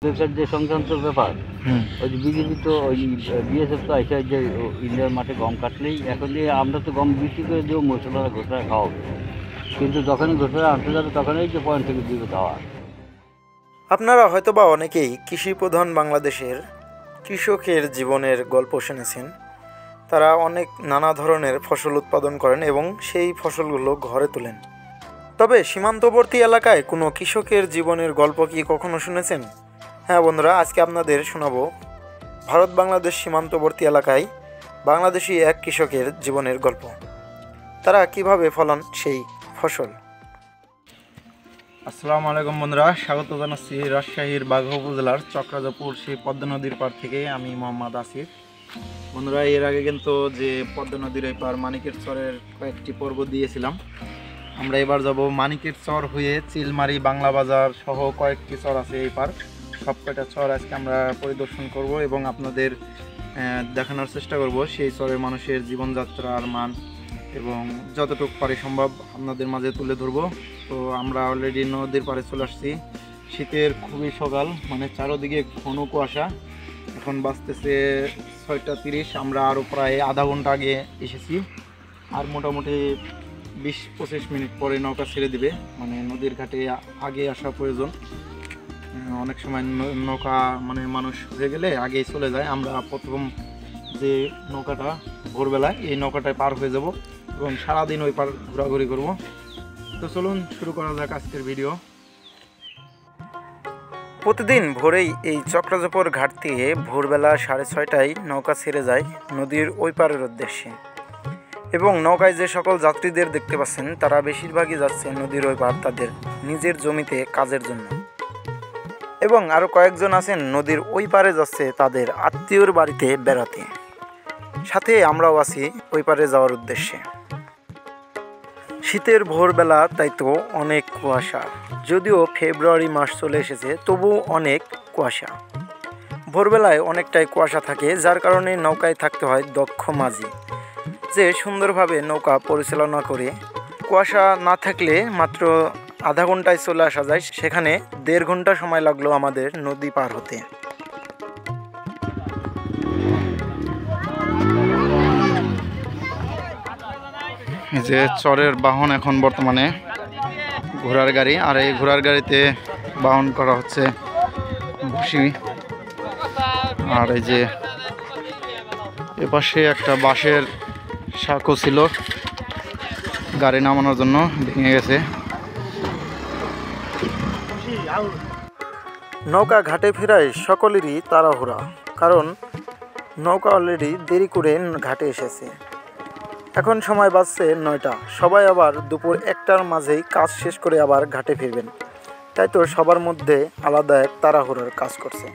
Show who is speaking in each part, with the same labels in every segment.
Speaker 1: Website যে সংক্রান্ত ব্যাপার, ওই যে বিজেপি তো ওই বিএসএফ তো এসে যে ইন্ডিয়ার মাঠে গম কাটলেই এখন যে আমরা তো গম বিক্রি করে দেবো মশলারা ঘোষণা খাওয়া, কিন্তু যখনই ঘোষণা আনতে যাবে তখনই যে পয়েন্ট থেকে দিবে দেওয়া।
Speaker 2: আপনারা হয়তোবা অনেকেই কৃষি প্রধান বাংলাদেশের কৃষকের জীবনের গল্প শুনেছেন। তারা অনেক নানা ধরনের ফসল উৎপাদন করেন এবং সেই ফসলগুলো ঘরে তোলেন। তবে সীমান্তবর্তী এলাকায় কোনো কৃষকের জীবনের গল্প কি কখনো শুনেছেন? হ্যাঁ বন্ধুরা, আজকে আপনাদের শোনাবো ভারত বাংলাদেশ সীমান্তবর্তী এলাকায় বাংলাদেশি এক কৃষকের জীবনের গল্প। তারা কিভাবে ফলান সেই ফসল। আসসালামু আলাইকুম বন্ধুরা, স্বাগত জানাচ্ছি রাজশাহীর বাঘা উপজেলার চক্রাজাপুর সেই পদ্মা নদীর পার থেকে। আমি মোহাম্মদ আসিফ। বন্ধুরা, এর আগে কিন্তু যে পদ্মা নদীর এই পার মানিকের চরের কয়েকটি পর্ব দিয়েছিলাম। আমরা এবার যাব মানিকের চর হয়ে চিলমারি, বাংলা বাজার সহ কয়েকটি চর আছে এই পার। সব কয়টা চর আজকে আমরা পরিদর্শন করব এবং আপনাদের দেখানোর চেষ্টা করব সেই চরের মানুষের জীবনযাত্রার মান এবং যতটুকু পারে সম্ভব আপনাদের মাঝে তুলে ধরবো। তো আমরা অলরেডি নদীর পাড়ে চলে আসছি। শীতের খুবই সকাল, মানে চারোদিকে ঘন কুয়াশা। এখন বাজতেছে 6টা 30। আমরা আরও প্রায় আধা ঘন্টা আগে এসেছি। আর মোটামুটি 20-25 মিনিট পরে নৌকা ছেড়ে দিবে, মানে নদীর ঘাটে আগে আসা প্রয়োজন। অনেক সময় নৌকা মানে মানুষ হয়ে গেলে আগেই চলে যায়। আমরা প্রথম যে নৌকাটা ভোরবেলায়, এই নৌকাটায় পার হয়ে যাব এবং সারাদিন ওই পার ঘোরাঘুরি করব। তো চলুন শুরু করা যাক আজকের ভিডিও। প্রতিদিন ভোরেই এই চক্রাজাপুর ঘাট থেকে ভোরবেলা 6:30টায় নৌকা ছেড়ে যায় নদীর ওই পারের উদ্দেশ্যে। এবং নৌকায় যে সকল যাত্রীদের দেখতে পাচ্ছেন তারা বেশিরভাগই যাচ্ছে নদীর ওই পার তাদের নিজের জমিতে কাজের জন্য, এবং আরও কয়েকজন আছেন নদীর ওই পারে যাচ্ছে তাদের আত্মীয়র বাড়িতে বেড়াতে। সাথে আমরাও আছি ওই পারে যাওয়ার উদ্দেশ্যে। শীতের ভোরবেলা, তাই তো অনেক কুয়াশা। যদিও ফেব্রুয়ারি মাস চলে এসেছে, তবুও অনেক কুয়াশা। ভোরবেলায় অনেকটাই কুয়াশা থাকে, যার কারণে নৌকায় থাকতে হয় দক্ষ মাঝি, যে সুন্দরভাবে নৌকা পরিচালনা করে। কুয়াশা না থাকলে মাত্র আধা ঘন্টায় চলে আসা যায়, সেখানে 1.5 ঘন্টা সময় লাগলো আমাদের নদী পার হতে। এই যে চরের বাহন এখন বর্তমানে ঘোড়ার গাড়ি, আর এই ঘোড়ার গাড়িতে বাহন করা হচ্ছে ভুসি। আর এই যে এপাশে একটা বাঁশের সাঁকো ছিল, গাড়ি নামানোর জন্য ভেঙে গেছে। নৌকা ঘাটে ফেরায় সকলেরই তাড়াহুড়া, কারণ নৌকা অলরেডি দেরি করে ঘাটে এসেছে। এখন সময় বাজছে 9টা। সবাই আবার দুপুর 1টার মাঝেই কাজ শেষ করে আবার ঘাটে ফিরবেন, তাই তো সবার মধ্যে আলাদা এক তাড়াহুড়ার কাজ করছে।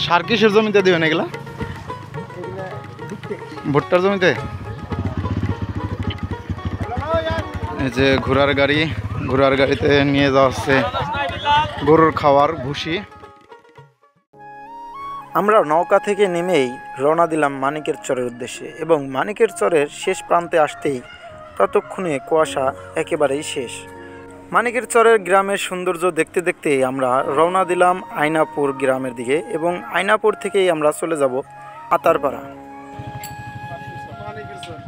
Speaker 2: সার কিসের জমিতে দিবেন এগুলা? ভুট্টার জমিতে। এই যে ঘোড়ার গাড়ি, ঘোড়ার গাড়িতে নিয়ে যাওয়া হচ্ছে গরুর খাওয়ার ভুসি। আমরা নৌকা থেকে নেমেই রওনা দিলাম মানিকের চরের উদ্দেশ্যে, এবং মানিকের চরের শেষ প্রান্তে আসতেই ততক্ষণে কুয়াশা একেবারেই শেষ। মানিকের চরের গ্রামের সৌন্দর্য দেখতে দেখতে আমরা রওনা দিলাম আইনাপুর গ্রামের দিকে, এবং আইনাপুর থেকেই আমরা চলে যাব আতারপাড়া।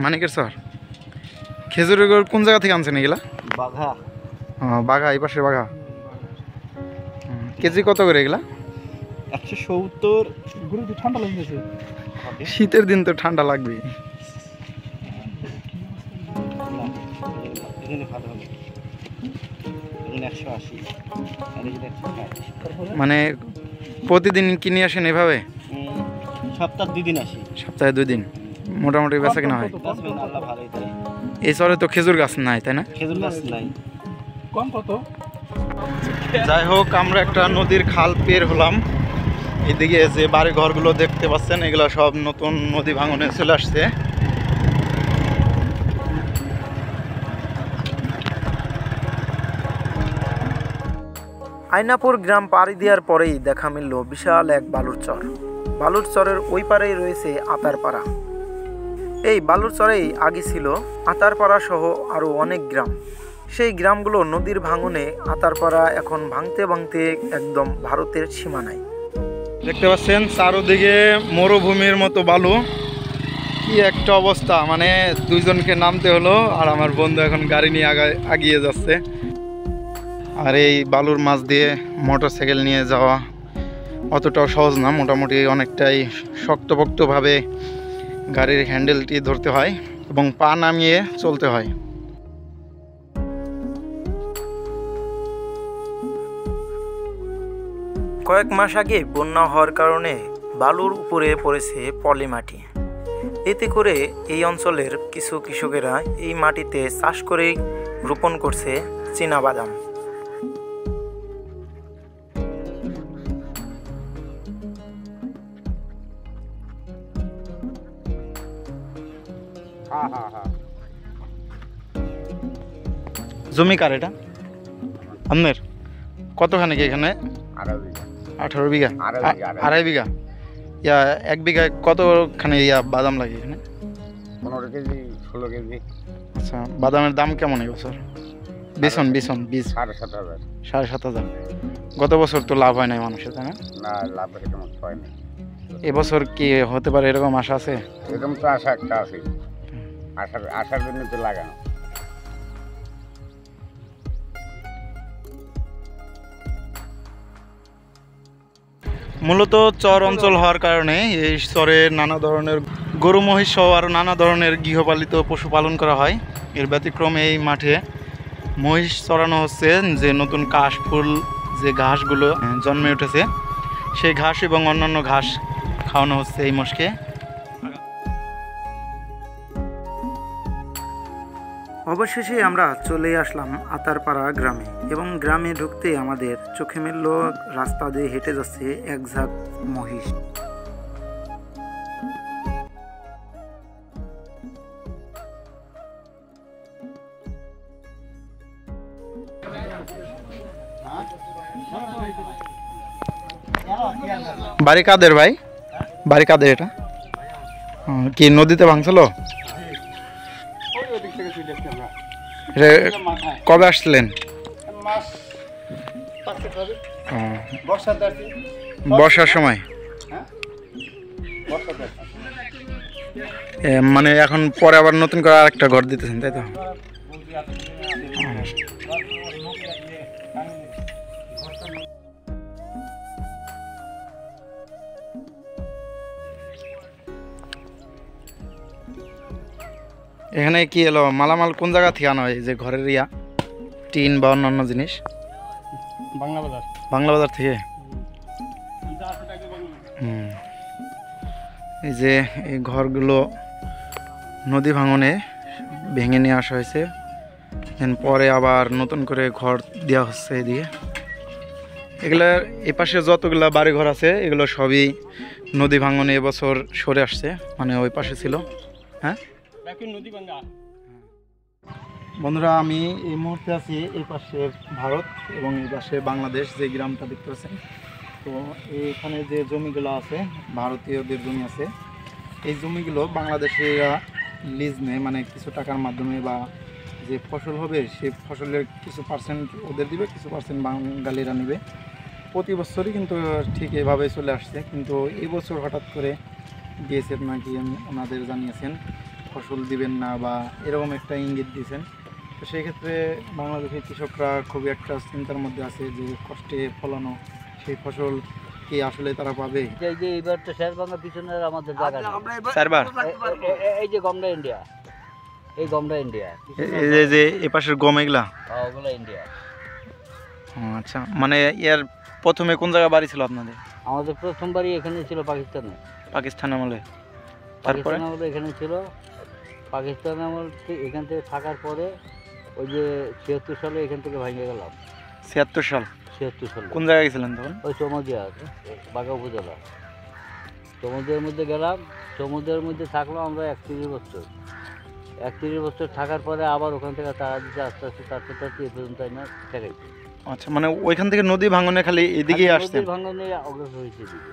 Speaker 2: মানিকের চর খেজুরের গুড় কোন জায়গা থেকে আনছেন এগুলা?
Speaker 1: বাঘা।
Speaker 2: বাঘা, এই পাশে বাঘা। কেজি কত করে এগুলা?
Speaker 1: 170। গরু ঠান্ডা লাগতেছে,
Speaker 2: শীতের দিন তো ঠান্ডা লাগবে। মানে প্রতিদিন কিনে আসেন এভাবে?
Speaker 1: সপ্তাহে 2 দিন আসি।
Speaker 2: সপ্তাহে 2 দিন মোটামুটি বেচা কিনা হয়। এই চরে তো খেজুর গাছ নাই, তাই না?
Speaker 1: খেজুর গাছ নাই। কম কত?
Speaker 2: যাই হোক, আমরা একটা নদীর খাল পের হলাম। এদিকে যে বাড়ি ঘরগুলো দেখতে পাচ্ছেন এগুলো সব নতুন নদী ভাঙনে চলে আসছে। আইনাপুর গ্রাম পাড়ি দেওয়ার পরেই দেখা মিলল বিশাল এক বালুর চর। বালুর চরের ওই পারেই রয়েছে আতারপাড়া। এই বালুর চরেই আগে ছিল আতারপাড়া সহ আরও অনেক গ্রাম। সেই গ্রামগুলো নদীর ভাঙনে আতারপাড়া এখন ভাঙতে ভাঙতে একদম ভারতের সীমানায়। দেখতে পাচ্ছেন চারোদিকে মরুভূমির মতো বালু, কি একটা অবস্থা, মানে দুইজনকে নামতে হলো আর আমার বন্ধু এখন গাড়ি নিয়ে আগিয়ে যাচ্ছে। আর এই বালুর মাছ দিয়ে মোটরসাইকেল নিয়ে যাওয়া অতটাও সহজ না, মোটামুটি অনেকটাই শক্তপোক্তভাবে গাড়ির হ্যান্ডেলটি ধরতে হয় এবং পা নামিয়ে চলতে হয়। কয়েক মাস আগে বন্যা হওয়ার কারণে বালুর উপরে পড়েছে পলি মাটি। এতে করে এই অঞ্চলের কিছু কৃষকেরা এই মাটিতে চাষ করেই রোপণ করছে চীনাবাদাম। জমি কার এটা আপনার? কতখানি এখানে? 18 বিঘা। 2.5 বিঘা। ইয়া 1 বিঘায় কতখানি বাদাম লাগে এখানে?
Speaker 1: 15 কেজি 16 কেজি।
Speaker 2: আচ্ছা, বাদামের দাম কেমন এবছর? বিছন বীজ
Speaker 1: 7,500।
Speaker 2: 7,500। গত বছর তো লাভ হয় নাই মানুষের, তাই না?
Speaker 1: না, লাভ এরকম হয় না।
Speaker 2: এবছর কি হতে পারে এরকম আশা আছে?
Speaker 1: এরকম তো আশা একটা আছে, আশার জন্য তো লাগানো।
Speaker 2: মূলত চর অঞ্চল হওয়ার কারণে এই চরে নানা ধরনের গরু মহিষ সহ আরও নানা ধরনের গৃহপালিত পশু পালন করা হয়। এর ব্যতিক্রমে এই মাঠে মহিষ চড়ানো হচ্ছে, যে নতুন কাশফুল যে ঘাসগুলো জন্মে উঠেছে সেই ঘাস এবং অন্যান্য ঘাস খাওয়ানো হচ্ছে এই মোষকে। অবশেষে আমরা চলে আসলাম আতারপাড়া গ্রামে এবং গ্রামে ঢুকতে আমাদের চোখে মিলল রাস্তা দিয়ে হেঁটে যাচ্ছে এক ঝাঁক মহিষ। বাড়ি কাদের ভাই? বাড়ি কাদের এটা? কি নদীতে ভাঙছিল? কবে আসছিলেন? বর্ষার সময়। মানে এখন পরে আবার নতুন করে আরেকটা ঘর দিতেছেন, তাই তো? এখানে কি এলো মালামাল কোন জায়গা থেকে আনা হয়, যে ঘরের টিন বা অন্যান্য জিনিস? বাংলা বাজার থেকে। এই যে এই ঘরগুলো নদী ভাঙনে ভেঙে নিয়ে আসা হয়েছে, পরে আবার নতুন করে ঘর দেওয়া হচ্ছে এদিকে। এগুলার এপাশে যতগুলা বাড়ি ঘর আছে এগুলো সবই নদী ভাঙনে এবছর সরে আসছে, মানে ওই পাশে ছিল। হ্যাঁ বন্ধুরা, আমি এই মুহূর্তে আছি এই পাশে ভারত এবং এই পাশে বাংলাদেশ, যে গ্রামটা দেখতে পাচ্ছেন। তো এইখানে যে জমিগুলো আছে ভারতীয়দের জমি আছে, এই জমিগুলো বাংলাদেশিরা লিজ নেয়, মানে কিছু টাকার মাধ্যমে, বা যে ফসল হবে সেই ফসলের কিছু পার্সেন্ট ওদের দিবে, কিছু পার্সেন্ট বাঙালিরা নেবে। প্রতি বছরই কিন্তু ঠিক এভাবে চলে আসছে, কিন্তু এই বছর হঠাৎ করে বিএসএফ নাকি ওনাদের জানিয়েছেন ফসল দিবেন না, বা এরকম একটা ইঙ্গিত দিয়েছেন। তো সেই ক্ষেত্রে বাংলাদেশের কৃষকরা খুবই একটা চিন্তার মধ্যে আছে যে কষ্টে ফলানো সেই ফসল কি আসলে তারা পাবে।
Speaker 1: এই যে এবার তো শেরবাংলা পিছনে আমাদের জায়গা
Speaker 2: চারবার
Speaker 1: এই যে গমটা ইন্ডিয়া, এই গমটা ইন্ডিয়া,
Speaker 2: এই যে এই পাশের গম এগুলা
Speaker 1: ওগুলো ইন্ডিয়া।
Speaker 2: আচ্ছা, মানে এর প্রথমে কোন জায়গা বাড়ি ছিল আপনাদের?
Speaker 1: আমাদের প্রথমবারই এখানে ছিল পাকিস্তানে।
Speaker 2: পাকিস্তান আমলে?
Speaker 1: তারপরে আমলে এখানে ছিল, পাকিস্তান আমল এখান থেকে থাকার পরে ওই যে 76 সালে এখান থেকে ভেঙে গেলাম।
Speaker 2: 76 সাল?
Speaker 1: 76 সালে।
Speaker 2: কোন জায়গায় গেছিলেন তখন?
Speaker 1: ওই চমদিয়া, বাঘা উপজেলা চমদিয়ার মধ্যে গেলাম। সমুদ্রের মধ্যে থাকলাম আমরা 31 বছর। 31 বছর থাকার পরে আবার ওখান থেকে তারা দিতে আস্তে আস্তে তাড়তে তাড়তে এ পর্যন্ত না ঠেকাইছে।
Speaker 2: আচ্ছা, মানে ওইখান থেকে নদী ভাঙনে খালি এদিকেই আসছে?
Speaker 1: নদী ভাঙনে অগ্রসর হয়েছে এদিকে।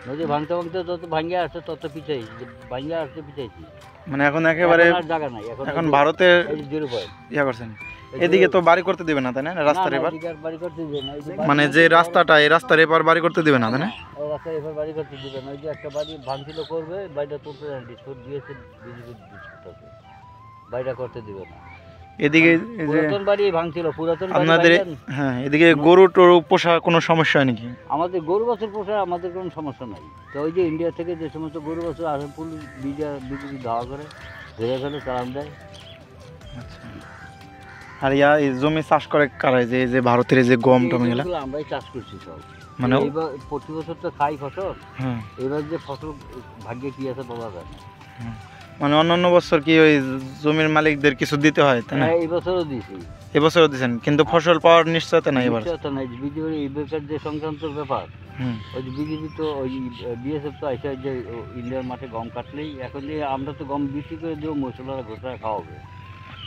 Speaker 1: নদী ভাঙতে ভাঙতে যত ভাঙে আসছে তত পিছাইছি, ভাঙে আসতে পিছাইছি।
Speaker 2: মানে এখন একেবারে
Speaker 1: জায়গা নাই,
Speaker 2: এখন ভারতে
Speaker 1: জিরো পয়েন্ট
Speaker 2: ইয়া করছেন। এদিকে তো বাড়ি করতে দিবে না, তাই না? রাস্তার এপার
Speaker 1: এদিকে আর বাড়ি করতে দিবে না, এই যে
Speaker 2: মানে যে রাস্তাটা, এই রাস্তার এপার বাড়ি করতে দিবে না, তাই না?
Speaker 1: ওই রাস্তার এপার বাড়ি করতে দিবে না, ওই যে একটা বাড়ি ভাঙছিল করবে, বাড়িটা তুলতে দেন, ডিসপোর্ট দিয়েছে বিজেপি ডিসপোর্ট, বাড়িটা করতে দিবে না।
Speaker 2: এদিকে এই যে
Speaker 1: পুরাতন বাড়ি ভাঙছিল, পুরাতন বাড়ি
Speaker 2: আপনাদের
Speaker 1: ভাঙলেন।
Speaker 2: হ্যাঁ, এদিকে গরু টরু পোষা কোনো সমস্যা হয় নাকি?
Speaker 1: আমাদের গরু বাছুর পোষায় আমাদের কোনো সমস্যা নাই। তো ওই যে ইন্ডিয়া থেকে যে সমস্ত গরু বাছুর আসে, পুলিশ বিজেপি ধাওয়া করে ধরে ফেলে, চালান দেয়।
Speaker 2: আচ্ছা। আর এই জমি চাষ করে কারা? যে যে ভারতের যে গম টম এগুলা
Speaker 1: এগুলো আমরাই চাষ করছি সব।
Speaker 2: মানে
Speaker 1: এইবার প্রতি বছর তো খাই ফসল,
Speaker 2: হ্যাঁ,
Speaker 1: এবার যে ফসল ভাগ্যে কি আছে বলা যায় না।
Speaker 2: মানে অন্যান্য বছর কি ওই জমির মালিকদের কিছু দিতে হয়, তাই না?
Speaker 1: হ্যাঁ, এই বছরও দিছি।
Speaker 2: এবছরও দিচ্ছেন, কিন্তু ফসল পাওয়ার নিশ্চয়তা নাই এবার।
Speaker 1: নিশ্চয়তা নাই। বিজেপির এবারকার যে সংক্রান্ত ব্যাপার, ওই যে বিজেপি তো ওই বিএসএফ তো আইসা যে ইন্ডিয়ার মাঠে গম কাটলেই এখন দিয়ে আমরা তো গম বিক্রি করে দেবো, মশলারা ঘোষণা খাওয়াবে,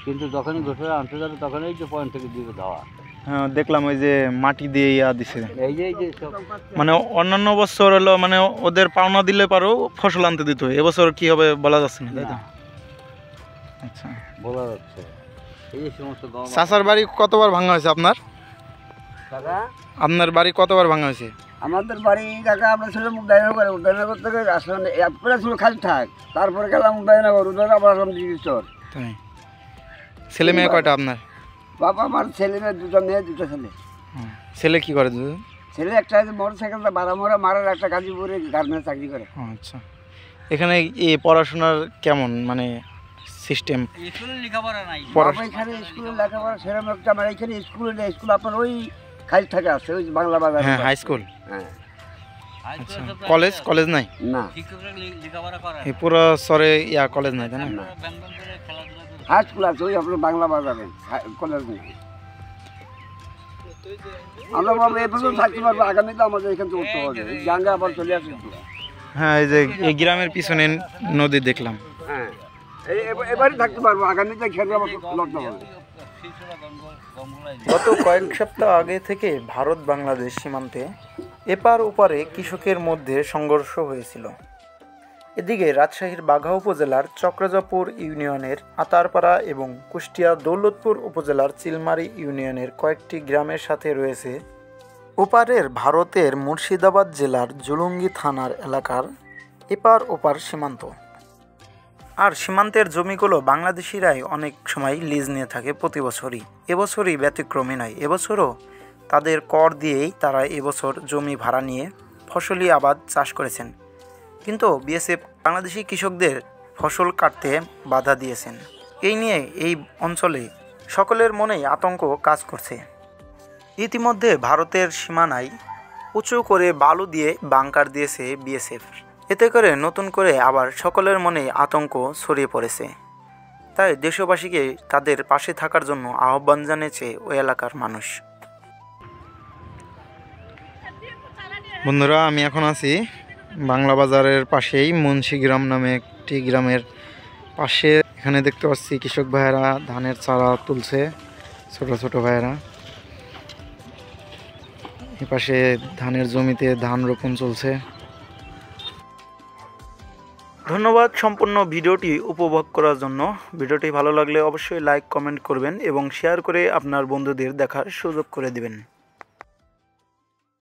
Speaker 1: কিন্তু যখনই ঘোষণা আনতে যাবে তখনই যে পয়েন্ট থেকে দিবে ধাওয়া।
Speaker 2: হ্যাঁ, দেখলাম ওই যে মাটি দিয়ে দিছে।
Speaker 1: এই যে সব
Speaker 2: মানে অন্যান্য বছর হলো মানে ওদের পাওনা দিলে পারো ফসল আনতে দিত, এবছর কি হবে বলা যাচ্ছে না, তাই তো?
Speaker 1: না,
Speaker 2: আচ্ছা,
Speaker 1: বলা যাচ্ছে। এই যে সমস্ত গম
Speaker 2: চাচার বাড়ি কতবার ভাঙা হয়েছে আপনার?
Speaker 3: কাকা
Speaker 2: আপনার বাড়ি কতবার ভাঙা হয়েছে?
Speaker 3: আমাদের বাড়ি কাকা আমরা ছিলাম উদয়নগরে, উদয়নগর থেকে আসলাম এরপরে ছিল খালি থাক, তারপরে গেলাম উদয়নগর, উদয়নগর আবার আসলাম দিঘিচর।
Speaker 2: তাই? ছেলে মেয়ে কয়টা আপনার?
Speaker 3: বাবা আমার ছেলে মেয়ে, দুটো মেয়ে, দুটো ছেলে।
Speaker 2: ছেলে কি করে দুজন?
Speaker 3: ছেলে একটা মোটর সাইকেলটা বারামোড়া মারার, একটা গাজীপুরে গার্মেন্টস চাকরি করে।
Speaker 2: আচ্ছা, এখানে এই পড়াশোনার কেমন মানে সিস্টেম?
Speaker 1: স্কুলে লেখাপড়া নাই।
Speaker 3: বাবা এখানে স্কুলে লেখাপড়া সেরকম একটা, আমার এখানে স্কুলে নেই, স্কুল আপনার ওই খালি থাকে আছে, ওই বাংলা বাজার।
Speaker 2: হ্যাঁ, হাই স্কুল।
Speaker 3: হ্যাঁ,
Speaker 2: আচ্ছা, কলেজ কলেজ নাই?
Speaker 3: না
Speaker 1: শিক্ষকরা লেখাপড়া করে
Speaker 2: এই পুরো সরে কলেজ নাই, তাই না?
Speaker 3: না,
Speaker 1: ব্যাংক করে খেলাধুলা করে।
Speaker 3: হাই স্কুল আছে ওই আপনার বাংলা বাজারে, কলেজ নেই। আমরা বাবা এই পর্যন্ত থাকতে পারবো, আগামীতে আমাদের এখান থেকে উঠতে হবে, জাঙ্গা আবার চলে আসে।
Speaker 2: হ্যাঁ, এই যে এই গ্রামের পিছনে নদী দেখলাম।
Speaker 3: হ্যাঁ, এবারই থাকতে পারবো, আগামীতে খেতে আবার লগ্ন হবে।
Speaker 2: গত কয়েক সপ্তাহ আগে থেকে ভারত বাংলাদেশ সীমান্তে এপার ওপারে কৃষকের মধ্যে সংঘর্ষ হয়েছিল। এদিকে রাজশাহীর বাঘা উপজেলার চক্রজাপুর ইউনিয়নের আতারপাড়া এবং কুষ্টিয়া দৌলতপুর উপজেলার চিলমারি ইউনিয়নের কয়েকটি গ্রামের সাথে রয়েছে ওপারের ভারতের মুর্শিদাবাদ জেলার জুলুঙ্গি থানার এলাকার এপার ওপার সীমান্ত। আর সীমান্তের জমিগুলো বাংলাদেশিরাই অনেক সময় লিজ নিয়ে থাকে প্রতি বছরই। এবছরই ব্যতিক্রমী নয়, এবছরও তাদের কর দিয়েই তারা এবছর জমি ভাড়া নিয়ে ফসলি আবাদ চাষ করেছেন। কিন্তু বিএসএফ বাংলাদেশি কৃষকদের ফসল কাটতে বাধা দিয়েছেন। এই নিয়ে এই অঞ্চলে সকলের মনেই আতঙ্ক কাজ করছে। ইতিমধ্যে ভারতের সীমানায় উঁচু করে বালু দিয়ে বাংকার দিয়েছে বিএসএফ। এতে করে নতুন করে আবার সকলের মনে আতঙ্ক ছড়িয়ে পড়েছে। তাই দেশবাসীকে তাদের পাশে থাকার জন্য আহ্বান জানিয়েছে ওই এলাকার মানুষ। বন্ধুরা, আমি এখন আছি বাংলা বাজারের পাশেই মুন্সিগ্রাম নামে একটি গ্রামের পাশে। এখানে দেখতে পাচ্ছি কৃষক ভাইয়েরা ধানের চারা তুলছে, ছোট ছোট ভাইয়েরা। এ পাশে ধানের জমিতে ধান রোপণ চলছে। ধন্যবাদ সম্পূর্ণ ভিডিওটি উপভোগ করার জন্য। ভিডিওটি ভালো লাগলে অবশ্যই লাইক কমেন্ট করবেন এবং শেয়ার করে আপনার বন্ধুদের দেখার সুযোগ করে দিবেন।